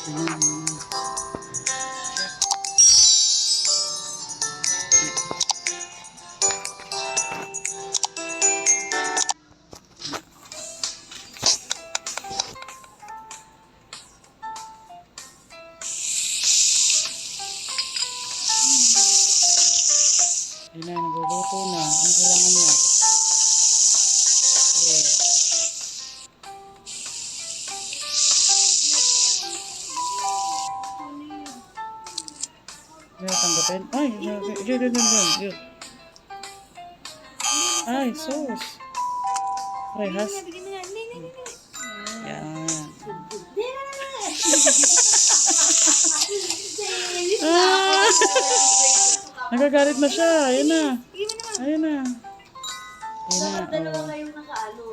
Hindi na, nagluluto na. Ano kailangan niya? Okay. Kaya tanggapin. Ay, yun. Ay, sauce. Parehas. Yan. Ah! Nagagalit na siya. Ayun na. Ayun na. Ayun na. Dalawa Oh. kayo nakaalo.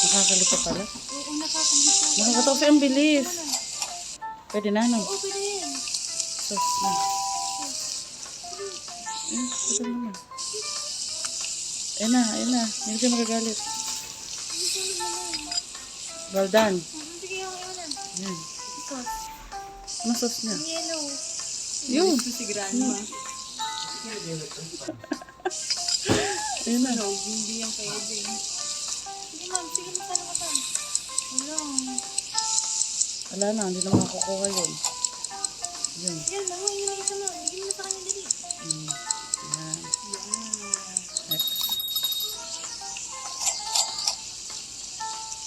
Nakakalito pala. Oo, nakakamita. Nakakataw siya ang bilis. Pwede na, no? Oo, pwede yan. Sauce na. Pwede naman. Ayun na, ayun na. Hindi siya magagalit. Well done. Sige, okay na. Yan. Sauce. Ano sauce niya? Yellow. Yun. Si Grandma. Ayun na. Hindi yan pwede. Sige, ma'am. Sige, magkano ka pa? Wala. Wala na, hindi na makakukuha yun. Yun. Yan, mama. Yun na isa mo. Bigyan mo na sa kanya dali. Yan. X.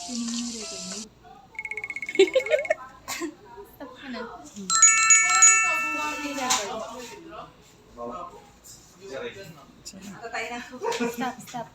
Sino mo na-record mo? Stop ka na. Stop, stop.